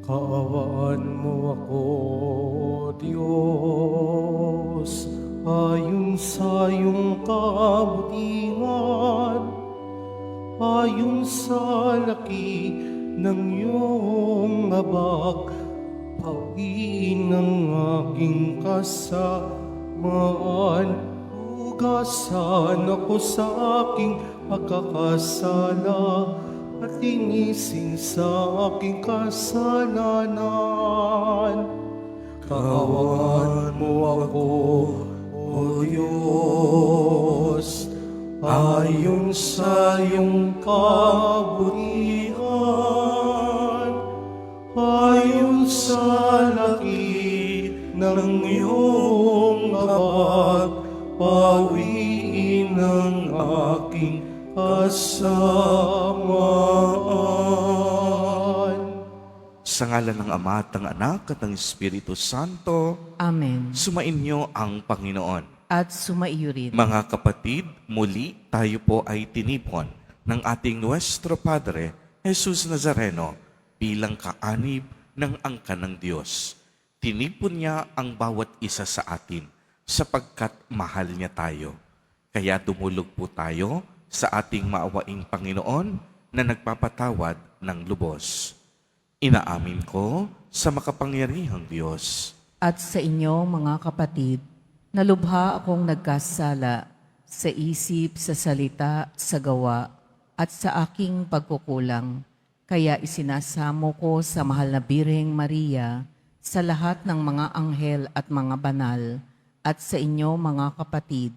Kaawaan mo ako, Diyos, ayon sa iyong kabutihan, ayon sa laki ng iyong habag, pawiin ang aking kasamaan. Hugasan ako sa aking pagkakasala at linisin sa aking kasalanan. Kaawaan mo ako, O Diyos, ayon sa iyong kabutihan, ayon sa laki ng iyong habag, pawiin ang aking kasamaan. Sa ngalan ng Ama at ng Anak at ng Espiritu Santo, Amen. sumainyo ang Panginoon. At sumaiyo rin. Mga kapatid, muli tayo po ay tinipon ng ating Nuestro Padre, Jesus Nazareno, bilang kaanib ng angkan ng Diyos. Tinipon niya ang bawat isa sa atin sapagkat mahal niya tayo. Kaya dumulog po tayo sa ating maawaing Panginoon na nagpapatawad ng lubos. Inaamin ko sa makapangyarihang Diyos At sa inyo, mga kapatid, nalubha akong nagkasala sa isip, sa salita, sa gawa, at sa aking pagkukulang. Kaya isinasamo ko sa mahal na Birheng Maria, sa lahat ng mga anghel at mga banal, at sa inyo, mga kapatid,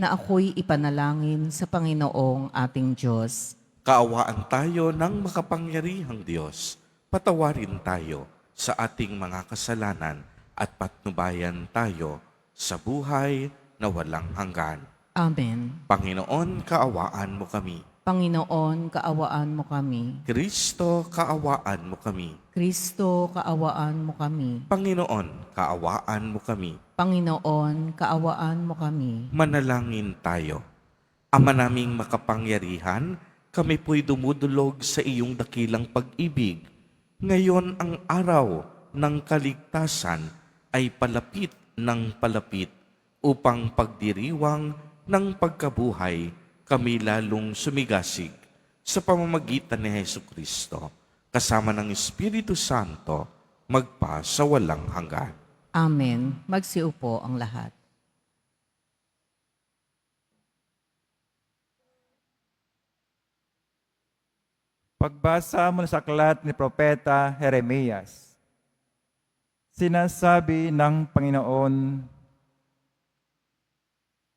na ako'y ipanalangin sa Panginoong ating Diyos. Kaawaan tayo ng makapangyarihang Diyos. Patawarin tayo sa ating mga kasalanan at patnubayan tayo sa buhay na walang hanggan. Amen. Panginoon, kaawaan mo kami. Panginoon, kaawaan mo kami. Kristo, kaawaan mo kami. Kristo, kaawaan mo kami. Panginoon, kaawaan mo kami. Panginoon, kaawaan mo kami. Manalangin tayo. Ama naming makapangyarihan, kami po'y dumudulog sa iyong dakilang pag-ibig. Ngayon ang araw ng kaligtasan ay palapit ng palapit upang pagdiriwang ng pagkabuhay kami lalong sumigasig sa pamamagitan ni Jesucristo kasama ng Espiritu Santo magpa sa walang hanggan. Amen. Magsiupo ang lahat. Pagbasa mula sa aklat ni Propeta Jeremias. Sinasabi ng Panginoon,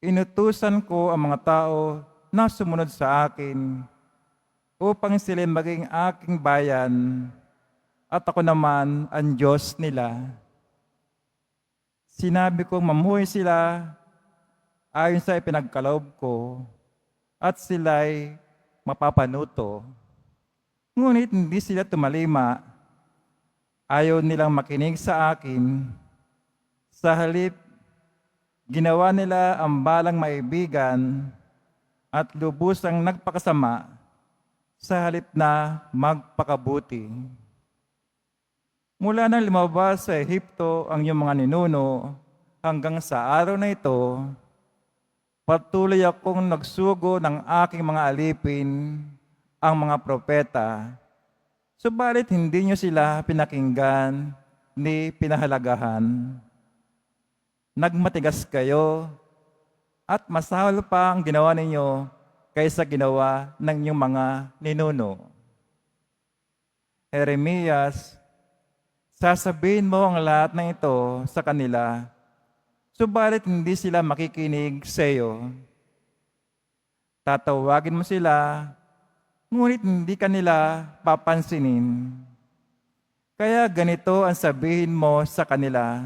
inutusan ko ang mga tao na sumunod sa akin upang sila maging aking bayan at ako naman ang Diyos nila. Sinabi kong mamuhay sila ayon sa ipinagkaloob ko at sila'y mapapanuto. Ngunit hindi sila tumalima. Ayaw nilang makinig sa akin. Sa halip, ginawa nila ang balang maibigan at lubusang nagpakasama sa halip na magpakabuti. Mula nang lumabas sa Ehipto ang iyong mga ninuno hanggang sa araw na ito, patuloy akong nagsugo ng aking mga alipin, ang mga propeta, subalit hindi niyo sila pinakinggan ni pinahalagahan. Nagmatigas kayo at masahol pa ang ginawa ninyo kaysa ginawa ng inyong mga ninuno. Jeremias, sasabihin mo ang lahat ng ito sa kanila, subalit hindi sila makikinig sa iyo. Tatawagin mo sila, ngunit hindi ka nila papansinin. Kaya ganito ang sabihin mo sa kanila,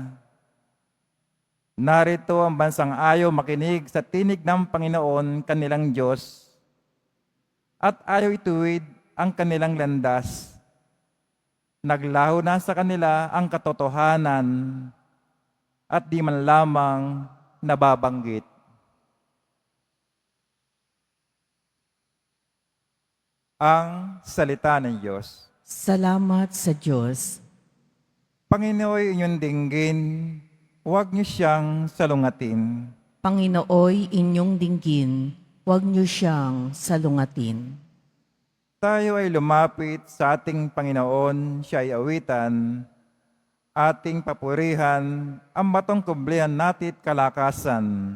narito ang bansang ayaw makinig sa tinig ng Panginoon kanilang Diyos, at ayaw ituwid ang kanilang landas. Naglaho na sa kanila ang katotohanan, at di man lamang nababanggit. Ang salita ng Diyos. Salamat sa Diyos. Panginooy inyong dinggin, huwag niyo siyang salungatin. Panginooy inyong dinggin, huwag niyo siyang salungatin. Tayo ay lumapit sa ating Panginoon, siya ay awitan, ating papurihan, ang batong kublihan natit kalakasan.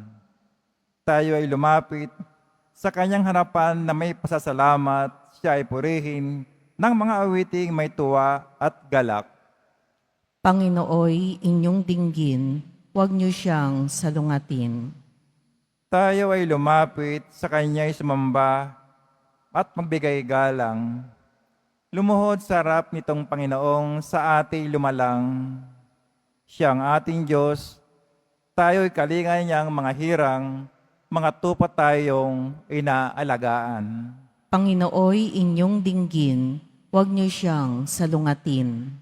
Tayo ay lumapit sa kanyang harapan na may pasasalamat, siya ay purihin ng mga awiting may tuwa at galak. Panginooy inyong dinggin, huwag niyo siyang salungatin. Tayo ay lumapit sa kanya'y sumamba at magbigay galang. Lumuhod sa harap nitong Panginoong sa ating lumalang. Siya ang ating Diyos, tayo'y kalingan niyang mga hirang, mga tupa tayong inaalagaan. Panginooy inyong dinggin, huwag niyo siyang salungatin.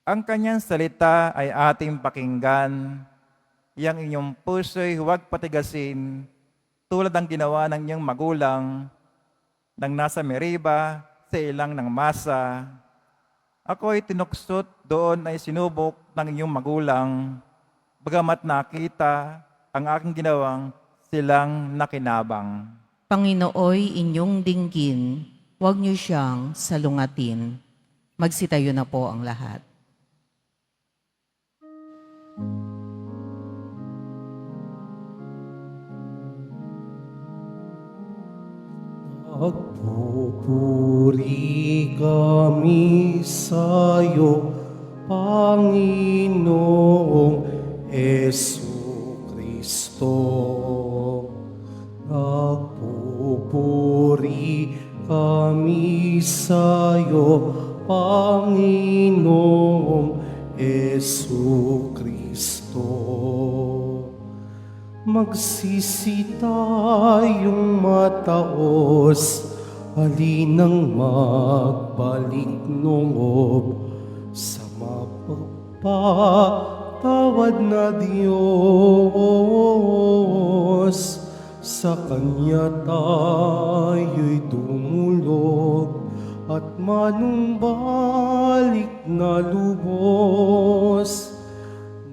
Ang kanyang salita ay ating pakinggan. Yang inyong puso'y huwag patigasin, tulad ng ginawa ng inyong magulang, nang nasa Meriba, sa ilang ng masa. Ako'y tinuksot, doon ay sinubok ng inyong magulang, bagamat nakita ang aking ginawang silang nakinabang. Panginooy inyong dinggin, huwag niyo siyang salungatin. Magsitayo na po ang lahat. Nagpupuri kami sa'yo, Panginoong Jesucristo. Nagpupuri kami sa'yo, Panginoong Jesucristo. Magsisi tayong mataos, halinang magbalik loob sa mapagpatawad na Diyos. Sa Kanya tayo'y tumulog at manumbalik na lubos.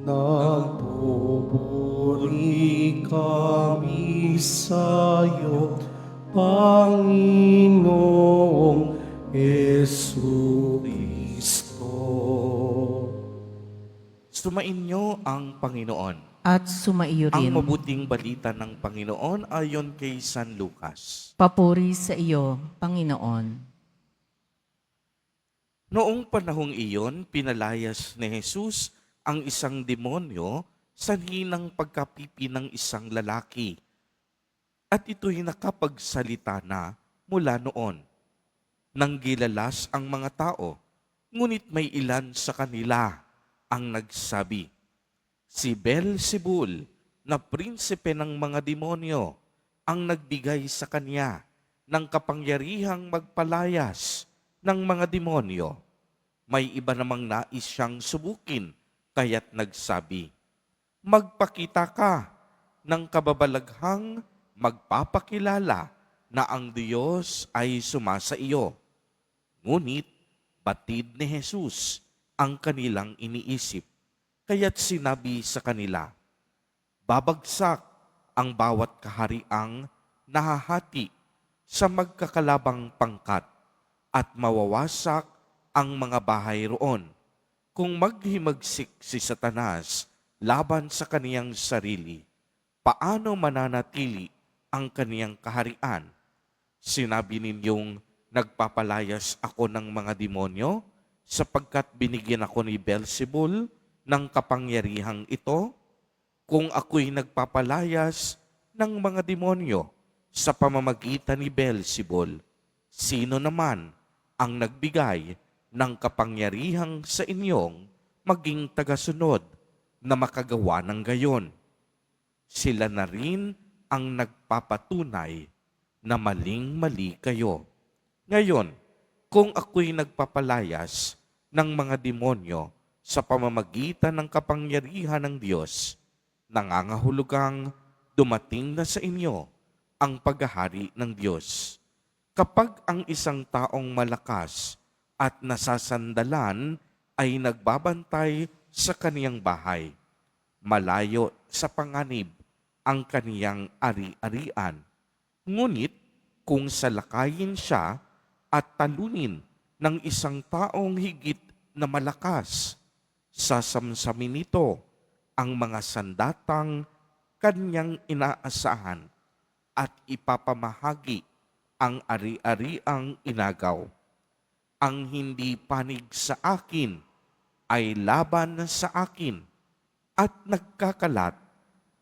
Nagpupuri kami sa'yo, Panginoong Jesucristo. Sumainyo ang Panginoon. At sumaiyo rin. Ang mabuting balita ng Panginoon ayon kay San Lucas. Papuri sa iyo, Panginoon. Noong panahong iyon, pinalayas ni Jesus ang isang demonyo sa hinang pagkapipi ng isang lalaki. At ito'y nakapagsalita na mula noon. Nang gilalas ang mga tao, ngunit may ilan sa kanila ang nagsabi, si Beelzebul na prinsipe ng mga demonyo ang nagbigay sa kanya ng kapangyarihang magpalayas ng mga demonyo. May iba namang nais siyang subukin, kaya't nagsabi, magpakita ka ng kababalaghang magpapakilala na ang Diyos ay sumasa iyo. Ngunit batid ni Jesus ang kanilang iniisip, kaya't sinabi sa kanila, babagsak ang bawat kahariang nahahati sa magkakalabang pangkat at mawawasak ang mga bahay roon kung maghimagsik si Satanas laban sa kaniyang sarili. Paano mananatili ang kaniyang kaharian? Sinabi ninyong nagpapalayas ako ng mga demonyo sapagkat binigyan ako ni Beelzebul ng kapangyarihang ito? Kung ako'y nagpapalayas ng mga demonyo sa pamamagitan ni Beelzebul, sino naman ang nagbigay ng kapangyarihang sa inyong maging tagasunod na makagawa ng gayon? Sila na rin ang nagpapatunay na maling-mali kayo. Ngayon, kung ako'y nagpapalayas ng mga demonyo sa pamamagitan ng kapangyarihan ng Diyos, nangangahulugang dumating na sa inyo ang paghahari ng Diyos. Kapag ang isang taong malakas at nasasandalan ay nagbabantay sa kaniyang bahay. Malayo sa panganib ang kaniyang ari-arian. Ngunit kung salakayin siya at talunin ng isang taong higit na malakas, sasamsamin nito ang mga sandatang kanyang inaasahan at ipapamahagi ang ari-ariang inagaw. Ang hindi panig sa akin ay laban sa akin at nagkakalat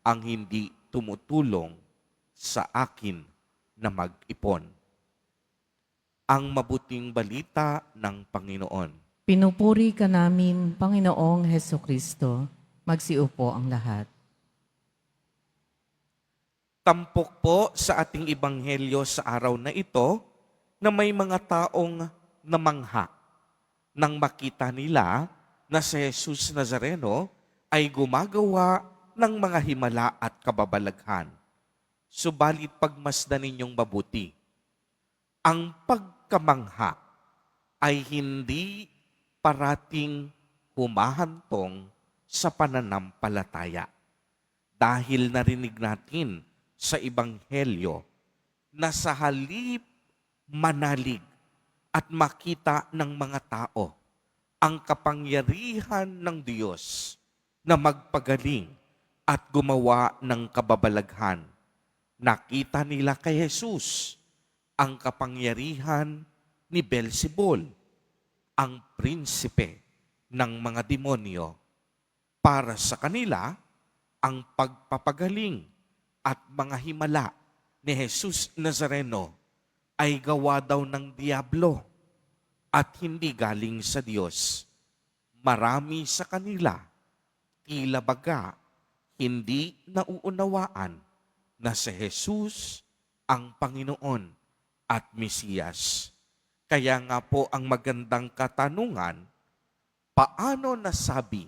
ang hindi tumutulong sa akin na mag-ipon. Ang mabuting balita ng Panginoon. Pinupuri ka namin, Panginoong Heso Kristo. Magsiupo ang lahat. Tampok po sa ating ebanghelyo sa araw na ito na may mga taong namangha nang makita nila na si Jesus Nazareno ay gumagawa ng mga himala at kababalaghan. Subalit pagmasdan ninyong mabuti, ang pagkamangha ay hindi parating humahantong sa pananampalataya. Dahil narinig natin sa Ebanghelyo na sa halip manalig at makita ng mga tao ang kapangyarihan ng Diyos na magpagaling at gumawa ng kababalaghan. Nakita nila kay Jesus ang kapangyarihan ni Beelzebul, ang prinsipe ng mga demonyo. Para sa kanila, ang pagpapagaling at mga himala ni Jesus Nazareno ay gawa daw ng diablo at hindi galing sa Diyos. Marami sa kanila, tila baga, hindi nauunawaan na si Jesus ang Panginoon at Mesiyas. Kaya nga po ang magandang katanungan, paano nasabi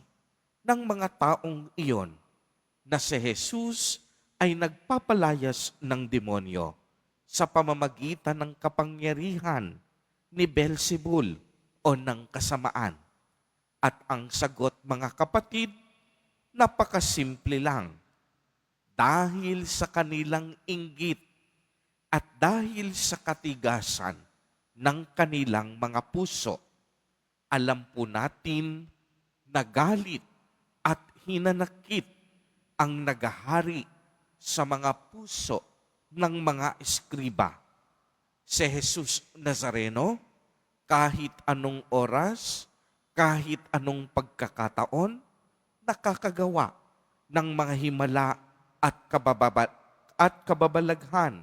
ng mga taong iyon na si Jesus ay nagpapalayas ng demonyo sa pamamagitan ng kapangyarihan ni Beelzebul o ng kasamaan? At ang sagot, mga kapatid, napakasimple lang. Dahil sa kanilang inggit at dahil sa katigasan ng kanilang mga puso, alam po natin na galit at hinanakit ang nagahari sa mga puso ng mga eskriba. Si Jesus Nazareno, kahit anong oras, kahit anong pagkakataon, nakakagawa ng mga himala at kababalaghan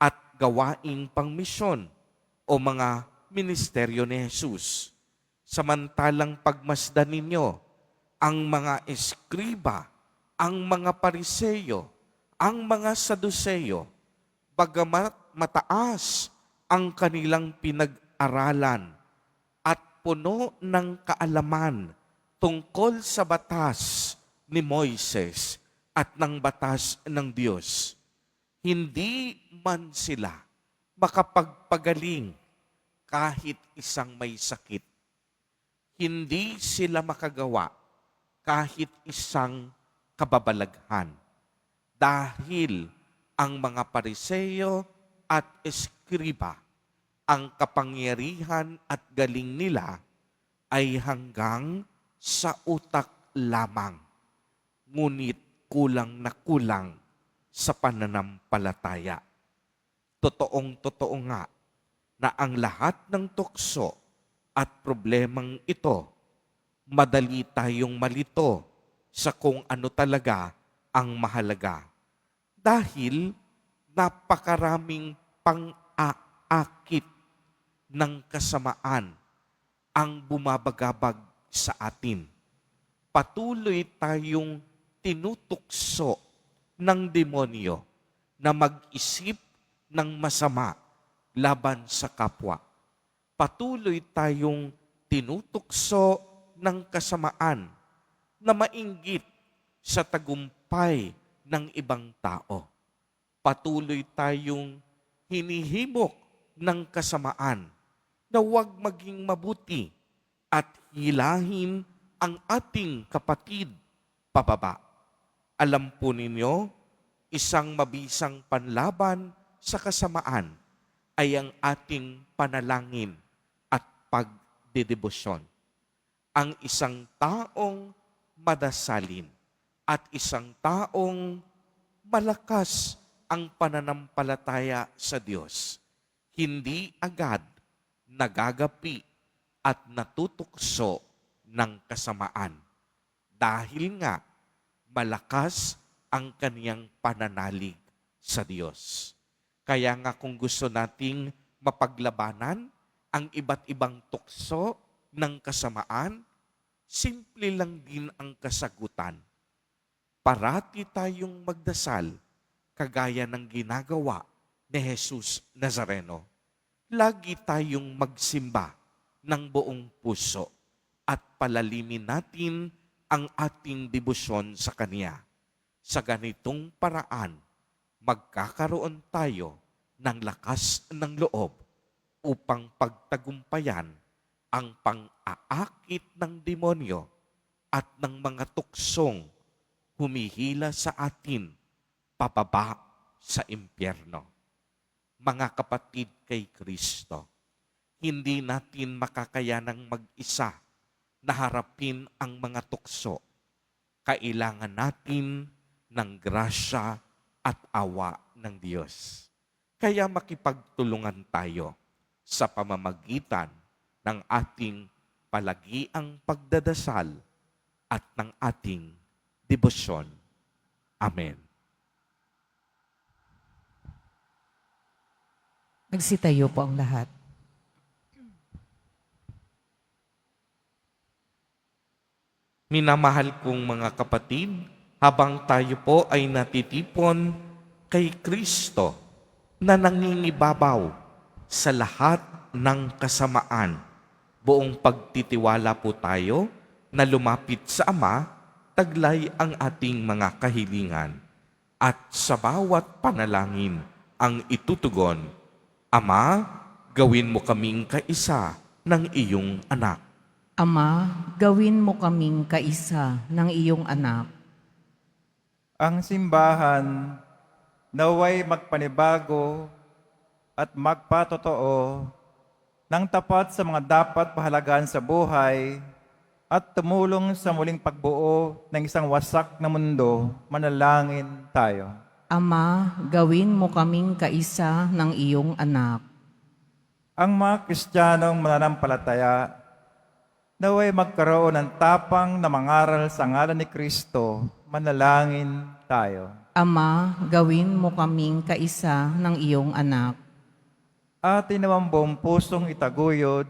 at gawaing pangmisyon o mga ministeryo ni Jesus. Samantalang pagmasdan ninyo, ang mga eskriba, ang mga pariseyo, ang mga saduseyo, bagamat mataas ang kanilang pinag-aralan at puno ng kaalaman tungkol sa batas ni Moises at ng batas ng Diyos, hindi man sila makapagpagaling kahit isang may sakit. Hindi sila makagawa kahit isang kababalaghan. Dahil ang mga pariseyo at eskriba, ang kapangyarihan at galing nila ay hanggang sa utak lamang. Ngunit kulang na kulang sa pananampalataya. Totoong-totoo nga na ang lahat ng tukso at problemang ito, madali tayong malito sa kung ano talaga ang mahalaga. Dahil napakaraming pang-aakit ng kasamaan ang bumabagabag sa atin. Patuloy tayong tinutukso ng demonyo na mag-isip ng masama laban sa kapwa. Patuloy tayong tinutukso ng kasamaan na mainggit sa tagumpay ng ibang tao. Patuloy tayong hinihimok ng kasamaan na huwag maging mabuti at hilahin ang ating kapatid pababa. Alam po ninyo, isang mabisang panlaban sa kasamaan ay ang ating panalangin at pagdedebosyon. Ang isang taong madasalin at isang taong malakas ang pananampalataya sa Diyos, hindi agad nagagapi at natutukso ng kasamaan. Dahil nga, malakas ang kaniyang pananalig sa Diyos. Kaya nga kung gusto nating mapaglabanan ang iba't ibang tukso ng kasamaan, simple lang din ang kasagutan. Parati tayong magdasal, kagaya ng ginagawa ni Jesus Nazareno. Lagi tayong magsimba ng buong puso at palalimin natin ang ating debosyon sa Kanya. Sa ganitong paraan, magkakaroon tayo ng lakas ng loob upang pagtagumpayan ang pang-aakit ng demonyo at ng mga tuksong humihila sa atin pababa sa impyerno. Mga kapatid kay Kristo, hindi natin makakayanang mag-isa na harapin ang mga tukso. Kailangan natin ng grasya at awa ng Diyos. Kaya makipagtulungan tayo sa pamamagitan ng ating palagiang pagdadasal at ng ating debosyon. Amen. Nagsitayo po ang lahat. Minamahal kong mga kapatid, habang tayo po ay natitipon kay Kristo na nangingibabaw sa lahat ng kasamaan, buong pagtitiwala po tayo na lumapit sa Ama, taglay ang ating mga kahilingan. At sa bawat panalangin ang itutugon, Ama, gawin mo kaming kaisa ng iyong anak. Ama, gawin mo kaming kaisa ng iyong anak. Ang simbahan naway magpanibago at magpatotoo ng tapat sa mga dapat pahalagaan sa buhay at tumulong sa muling pagbuo ng isang wasak na mundo. Manalangin tayo. Ama, gawin mo kaming kaisa ng iyong anak. Ang mga Kristiyanong mananampalataya naway magkaroon ng tapang na mangaral sa ngalan ni Kristo. Manalangin tayo. Ama, gawin mo kaming kaisa ng iyong anak. Atin naman buong pusong itaguyod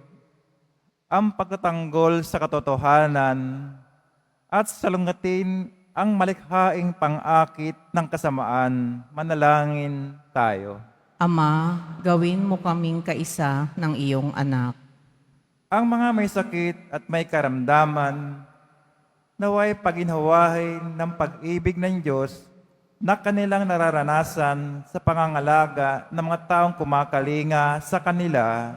ang pagtatanggol sa katotohanan at salungatin ang malikhaing pang-akit ng kasamaan. Manalangin tayo. Ama, gawin mo kaming kaisa ng iyong anak. Ang mga may sakit at may karamdaman, naway paginhawahin ng pag-ibig ng Diyos na kanilang nararanasan sa pangangalaga ng mga taong kumakalinga sa kanila.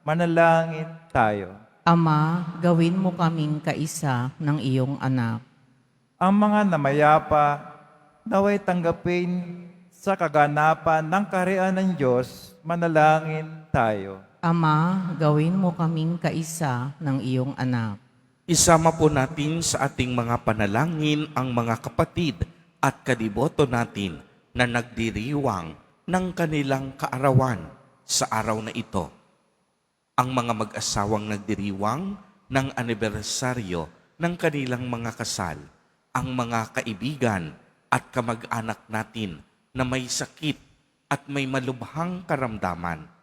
Manalangin tayo. Ama, gawin mo kaming kaisa ng iyong anak. Ang mga namayapa, naway tanggapin sa kaganapan ng kaharian ng Diyos. Manalangin tayo. Ama, gawin mo kaming kaisa ng iyong anak. Isama po natin sa ating mga panalangin ang mga kapatid at kadiboto natin na nagdiriwang ng kanilang kaarawan sa araw na ito. Ang mga mag-asawang nagdiriwang ng anibersaryo ng kanilang mga kasal, ang mga kaibigan at kamag-anak natin na may sakit at may malubhang karamdaman,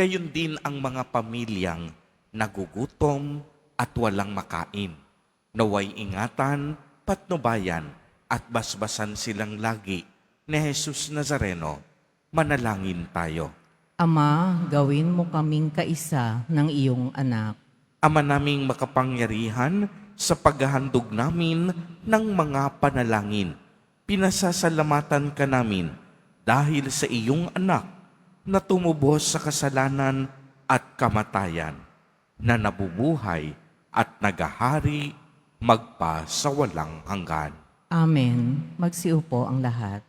gayon din ang mga pamilyang nagugutom at walang makain. Naway ingatan, patnubayan at basbasan silang lagi ni Jesus Nazareno. Manalangin tayo. Ama, gawin mo kaming kaisa ng iyong anak. Ama naming makapangyarihan, sa paghahandog namin ng mga panalangin, pinasasalamatan ka namin dahil sa iyong anak na tumubos sa kasalanan at kamatayan, na nabubuhay at nagahari magpa sa walang hanggan. Amen. Magsiupo ang lahat.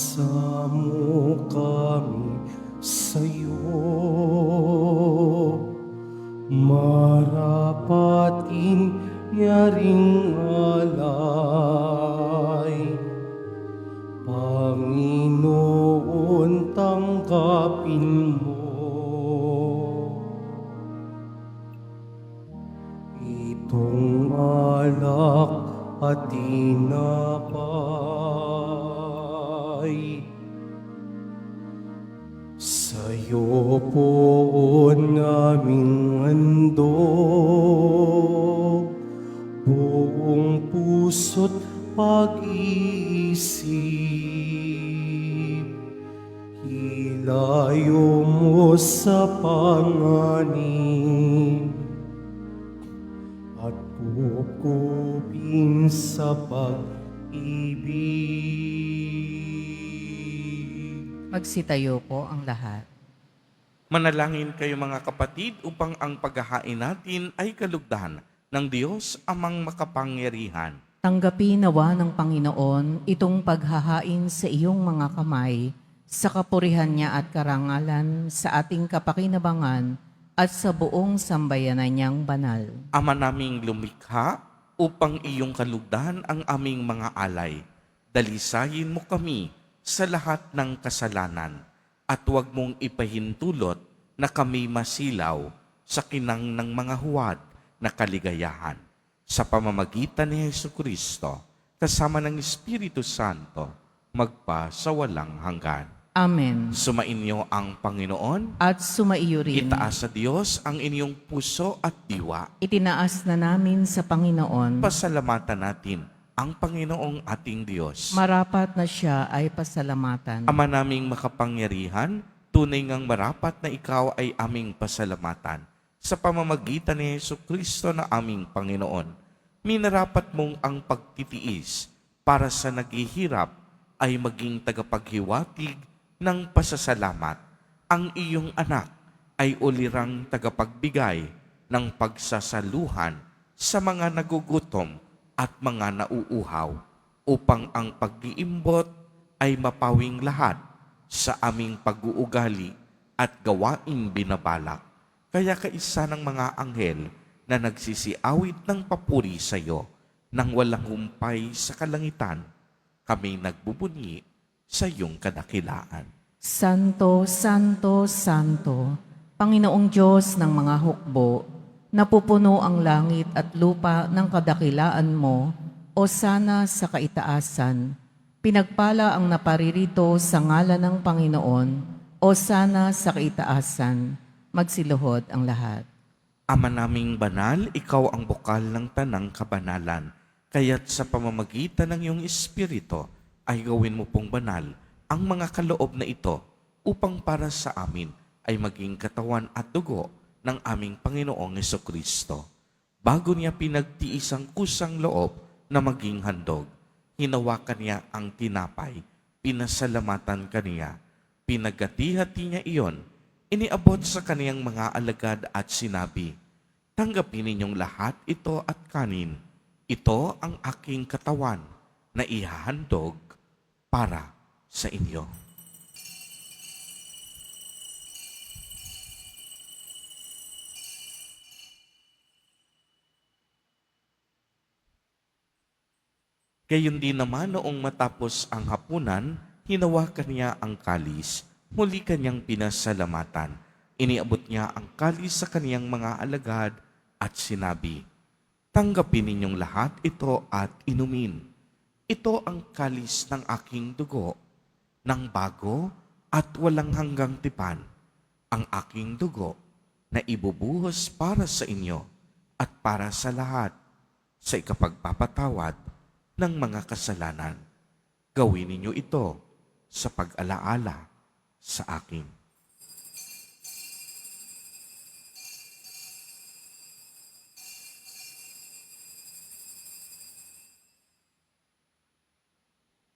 Sumasamo kami sa'yo, marapatin yaring alay. Panginoon, tanggapin mo itong alak at tinapay. Sa'yo po naming handog, buong puso't pag-iisip. Hilayo mo sa panganin at kukupin sa pag-ibig. Magsitayo po ang lahat. Manalangin kayo mga kapatid upang ang paghahain natin ay kalugdan ng Diyos amang makapangyarihan. Tanggapin nawa ng Panginoon itong paghahain sa iyong mga kamay, sa kapurihan niya at karangalan, sa ating kapakinabangan at sa buong sambayanan niyang banal. Ama naming lumikha upang iyong kalugdan ang aming mga alay. Dalisayin mo kami sa lahat ng kasalanan at huwag mong ipahintulot na kami masilaw sa kinang ng mga huwad na kaligayahan. Sa pamamagitan ni Jesucristo, kasama ng Espiritu Santo, magpa sa walang hanggan. Amen. Sumainyo ang Panginoon. At sumaiyo rin. Itaas sa Diyos ang inyong puso at diwa. Itinaas na namin sa Panginoon. Pasalamatan natin ang Panginoong ating Diyos. Marapat na siya ay pasalamatan. Ama naming makapangyarihan, tunay ngang marapat na ikaw ay aming pasalamatan. Sa pamamagitan ni Jesucristo na aming Panginoon, minarapat mong ang pagtitiis para sa naghihirap ay maging tagapaghiwatig ng pasasalamat. Ang iyong anak ay ulirang tagapagbigay ng pagsasaluhan sa mga nagugutom at mga nauuhaw upang ang pag-iimbot ay mapawing lahat sa aming pag-uugali at gawaing binabalak. Kaya kaisa ng mga anghel na nagsisiawit ng papuri sa iyo nang walang humpay sa kalangitan, kami nagbubunyi sa iyong kadakilaan. Santo, Santo, Santo, Panginoong Diyos ng mga hukbo, napupuno ang langit at lupa ng kadakilaan mo, o sana sa kaitaasan. Pinagpala ang naparirito sa ngalan ng Panginoon, o sana sa kaitaasan. Magsiluhod ang lahat. Ama naming banal, ikaw ang bukal ng tanang kabanalan. Kaya't sa pamamagitan ng iyong Espiritu ay gawin mo pong banal ang mga kaloob na ito upang para sa amin ay maging katawan at dugo ng aming Panginoong Jesucristo. Bago niya pinagtiis ang kusang loob na maging handog, hinawakan niya ang tinapay, pinasalamatan kaniya, pinagati-hati niya iyon, iniabot sa kaniyang mga alagad at sinabi, "Tanggapin ninyong lahat ito at kanin. Ito ang aking katawan na ihahandog para sa inyo." Gayon din naman noong matapos ang hapunan, hinawakan niya ang kalis, muli kanyang pinasalamatan. Iniabot niya ang kalis sa kaniyang mga alagad at sinabi, "Tanggapin ninyong lahat ito at inumin. Ito ang kalis ng aking dugo, ng bago at walang hanggang tipan, ang aking dugo na ibubuhos para sa inyo at para sa lahat sa ikapagpapatawad ng mga kasalanan. Gawin ninyo ito sa pag-alaala sa akin."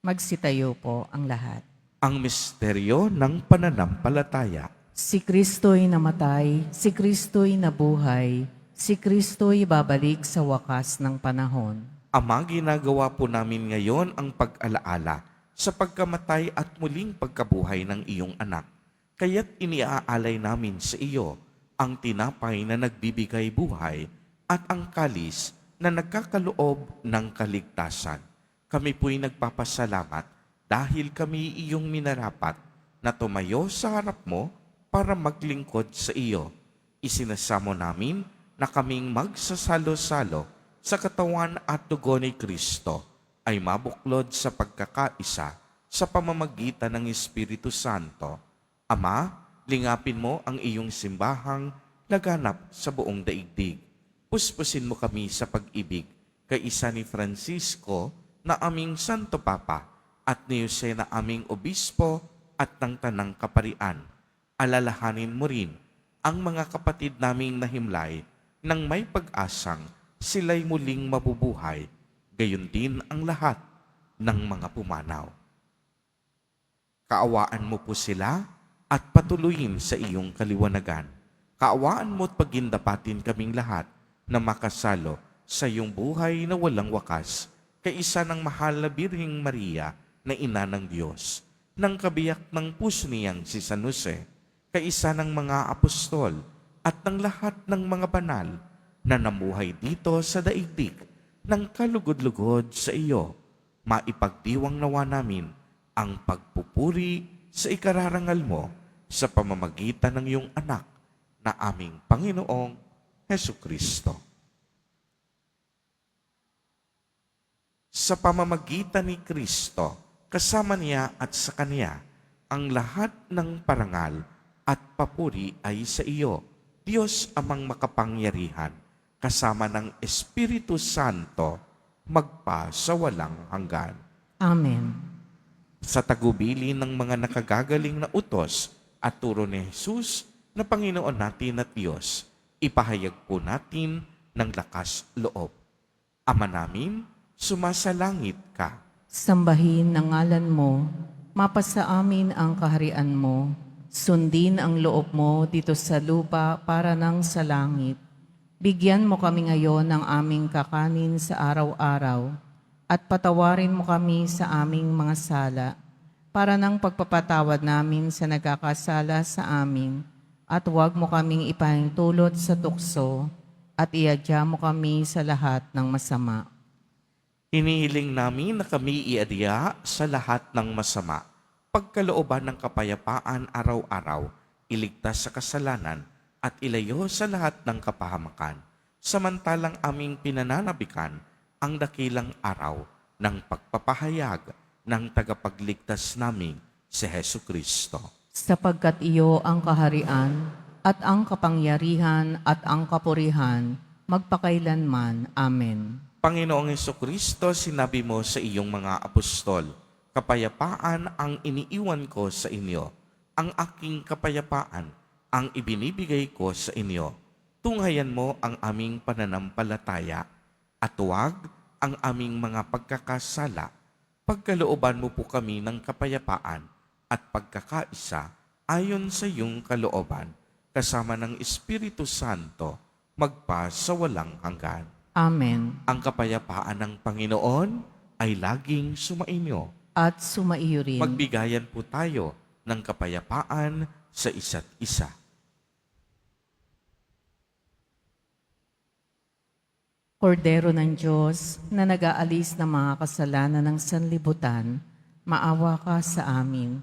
Magsitayo po ang lahat. Ang misteryo ng pananampalataya. Si Kristo'y namatay, si Kristo'y nabuhay, si Kristo'y babalik sa wakas ng panahon. Ama, ginagawa po namin ngayon ang pag-alaala sa pagkamatay at muling pagkabuhay ng iyong anak. Kaya't iniaalay namin sa iyo ang tinapay na nagbibigay buhay at ang kalis na nagkakaloob ng kaligtasan. Kami po'y nagpapasalamat dahil kami iyong minarapat na tumayo sa harap mo para maglingkod sa iyo. Isinasamo namin na kaming magsasalo-salo sa katawan at dugo ni Kristo ay mabuklod sa pagkakaisa sa pamamagitan ng Espiritu Santo. Ama, lingapin mo ang iyong simbahang laganap sa buong daigdig. Puspusin mo kami sa pag-ibig kay isa ni Francisco na aming Santo Papa at ni Jose na aming Obispo at ng Tanang Kaparian. Alalahanin mo rin ang mga kapatid naming nahimlay nang may pag-asang sila'y muling mabubuhay, gayon din ang lahat ng mga pumanaw. Kaawaan mo po sila at patuloyin sa iyong kaliwanagan. Kaawaan mo at pagindapatin kaming lahat na makasalo sa iyong buhay na walang wakas, kaisa ng mahal na Birheng Maria na ina ng Diyos, ng kabiyak ng puso niyang si San Jose, kaisa ng mga apostol at ng lahat ng mga banal na namuhay dito sa daigdig ng kalugod-lugod sa iyo. Maipagdiwang nawa namin ang pagpupuri sa ikararangal mo sa pamamagitan ng iyong anak na aming Panginoong Hesukristo. Sa pamamagitan ni Kristo, kasama niya at sa Kanya, ang lahat ng parangal at papuri ay sa iyo, Diyos amang makapangyarihan, kasama ng Espiritu Santo, magpa sa walang hanggan. Amen. Sa tagubili ng mga nakagagaling na utos at turo ni Jesus na Panginoon natin at Diyos, ipahayag po natin ng lakas loob. Ama namin, sumasalangit ka. Sambahin ang ngalan mo, mapasa amin ang kaharian mo, sundin ang loob mo dito sa lupa para nang sa langit. Bigyan mo kami ngayon ng aming kakanin sa araw-araw at patawarin mo kami sa aming mga sala para nang pagpapatawad namin sa nagkakasala sa amin at huwag mo kaming ipahintulot sa tukso at iadya mo kami sa lahat ng masama. Hinihiling namin na kami iadya sa lahat ng masama, pagkalooban ng kapayapaan araw-araw, iligtas sa kasalanan, at ilayo sa lahat ng kapahamakan, samantalang aming pinananabikan ang dakilang araw ng pagpapahayag ng tagapagligtas naming si Hesukristo. Sapagkat iyo ang kaharian at ang kapangyarihan at ang kapurihan magpakailanman. Amen. Panginoong Hesukristo, sinabi mo sa iyong mga apostol, kapayapaan ang iniiwan ko sa inyo, ang aking kapayapaan ang ibinibigay ko sa inyo. Tunghayan mo ang aming pananampalataya at huwag ang aming mga pagkakasala. Pagkalooban mo po kami ng kapayapaan at pagkakaisa ayon sa iyong kalooban, kasama ng Espiritu Santo, magpa sa walang hanggan. Amen. Ang kapayapaan ng Panginoon ay laging sumainyo. At sumaiyo rin. Magbigayan po tayo ng kapayapaan sa isa't isa. Kordero ng Diyos na nag-aalis ng mga kasalanan ng sanlibutan, maawa ka sa amin.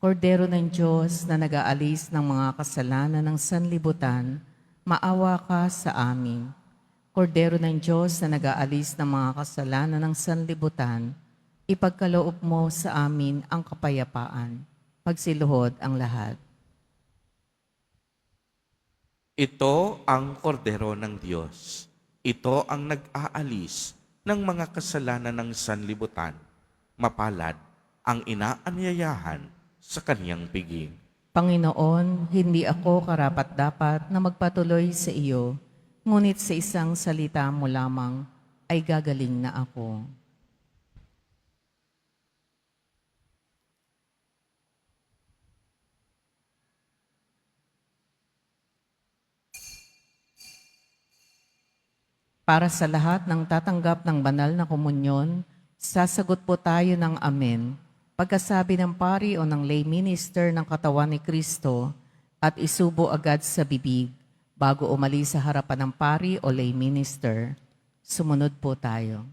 Kordero ng Diyos na nag-aalis ng mga kasalanan ng sanlibutan, maawa ka sa amin. Kordero ng Diyos na nag-aalis ng mga kasalanan ng sanlibutan, ipagkaloob mo sa amin ang kapayapaan. Magsiluhod ang lahat. Ito ang kordero ng Diyos. Ito ang nag-aalis ng mga kasalanan ng sanlibutan. Mapalad ang inaanyayahan sa kaniyang piging. Panginoon, hindi ako karapat-dapat na magpatuloy sa iyo, ngunit sa isang salita mo lamang ay gagaling na ako. Para sa lahat ng tatanggap ng banal na komunyon, sasagot po tayo ng Amen. Pagkasabi ng pari o ng lay minister ng katawan ni Kristo at isubo agad sa bibig bago umalis sa harapan ng pari o lay minister. Sumunod po tayo.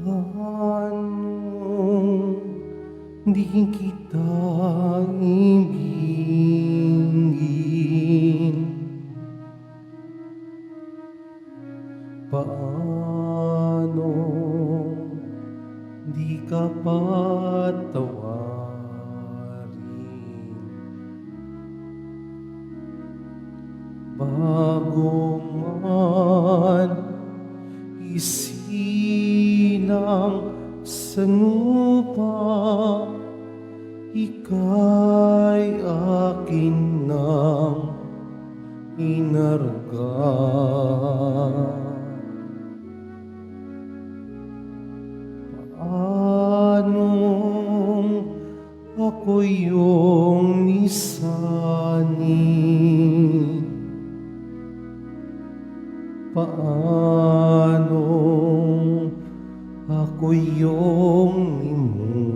Paano di kita ibigin? Paano di ka patawarin? Bago man isilang sa lupa, ika'y akin nang inarga. Paanong ako yung nisanin? Paanong ako yung limutin?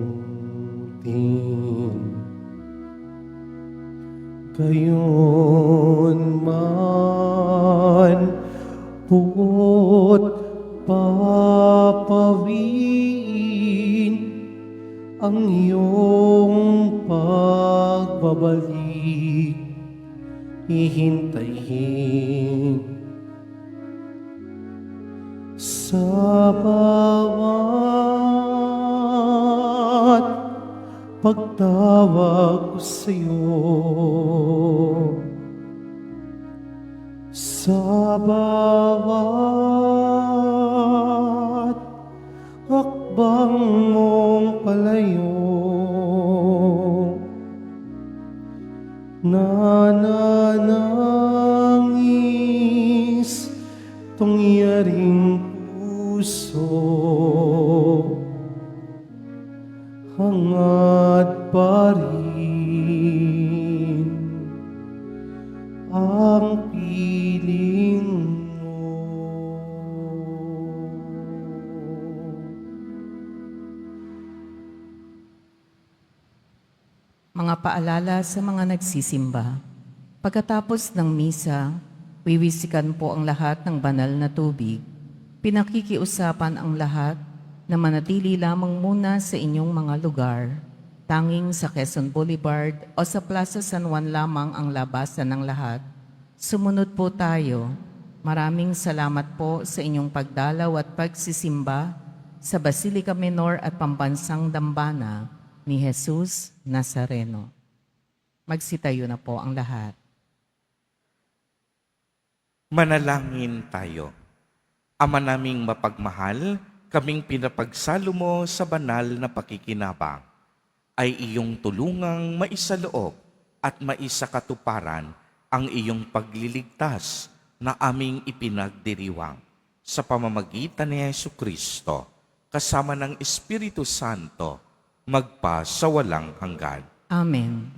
Gayon man po't papawiin ang iyong pagbabalik, hihintayin sa bawat pagtawag ko sa'yo, sa bawat hakbang mong palayo, nananangis tungyaring puso, hangad pa rin ang piling mo. Mga paalala sa mga nagsisimba. Pagkatapos ng misa, wiwisikan po ang lahat ng banal na tubig. Pinakikiusapan ang lahat na manatili lamang muna sa inyong mga lugar. Tanging sa Quezon Boulevard o sa Plaza San Juan lamang ang labasan ng lahat. Sumunod po tayo. Maraming salamat po sa inyong pagdalaw at pagsisimba sa Basilica Menor at Pambansang Dambana ni Jesus Nazareno. Magsitayo na po ang lahat. Manalangin tayo. Ama naming mapagmahal, kaming pinapagsalo mo sa banal na pakikinabang, ay iyong tulungang maisaloob at maisakatuparan ang iyong pagliligtas na aming ipinagdiriwang sa pamamagitan ni Jesucristo, kasama ng Espiritu Santo, magpa sa walang hanggan. Amen.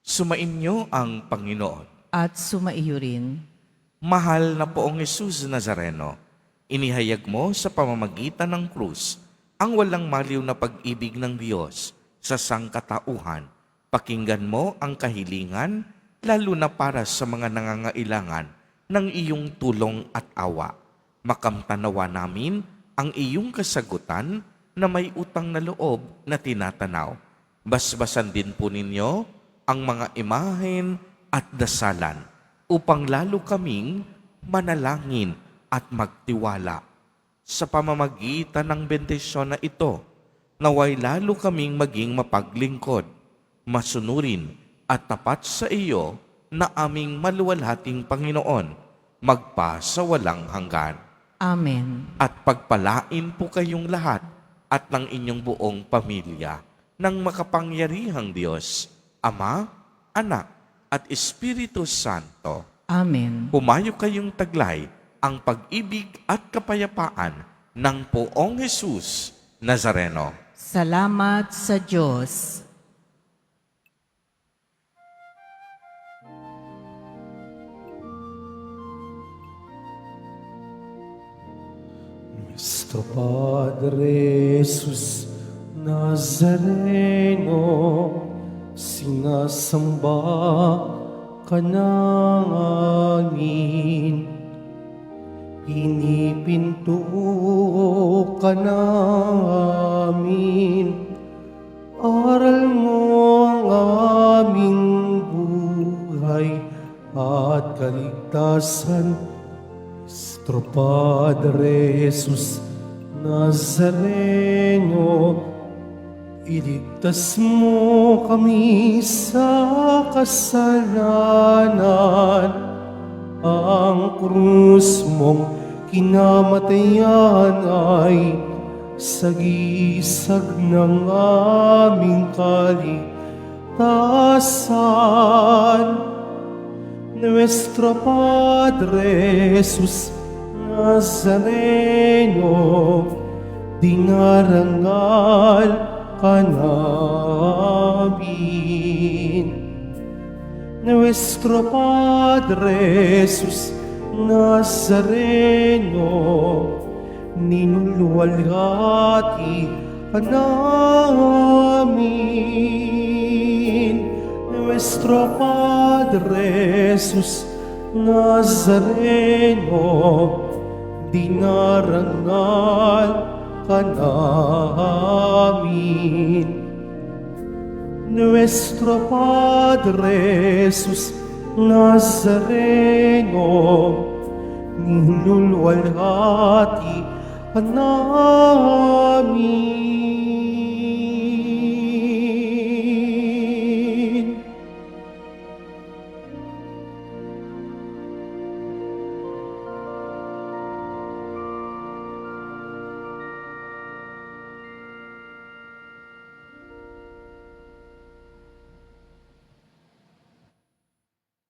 Sumainyo ang Panginoon. At sumaiyo rin. Mahal na Poong Jesus Nazareno, inihayag mo sa pamamagitan ng krus ang walang maliw na pag-ibig ng Diyos sa sangkatauhan. Pakinggan mo ang kahilingan, lalo na para sa mga nangangailangan ng iyong tulong at awa. Makamtanawa namin ang iyong kasagutan na may utang na loob na tinatanaw. Basbasan din po ninyo ang mga imahen at dasalan upang lalo kaming manalangin at magtiwala. Sa pamamagitan ng bendisyon na ito, naway lalo kaming maging mapaglingkod, masunurin at tapat sa iyo na aming maluwalhating Panginoon, magpa sa walang hanggan. Amen. At pagpalain po kayong lahat at ng inyong buong pamilya ng makapangyarihang Diyos, Ama, Anak, at Espiritu Santo. Amen. Humayo kayong taglay ang pag-ibig at kapayapaan ng Poong Jesus Nazareno. Salamat sa Diyos. Nuestro Padre Jesus Nazareno, sinasamba ka namin, pinipinto ka namin, aral mo ang aming buhay at kaligtasan. Nuestro Padre Jesus Nazareno, iligtas mo kami sa kasalanan. Ang krus mong kinamatayan ay sagisag ng aming kaligtasan. Nuestro Padre Jesus Nazareno, dinarangal ka namin. Nuestro Padre Jesus Nazareno, ninuluwalhati ka namin. Nuestro Padre Jesus Nazareno, dinarangal ka namin. Nuestro Padre Jesus Nazareno, ninulwalhati ka namin.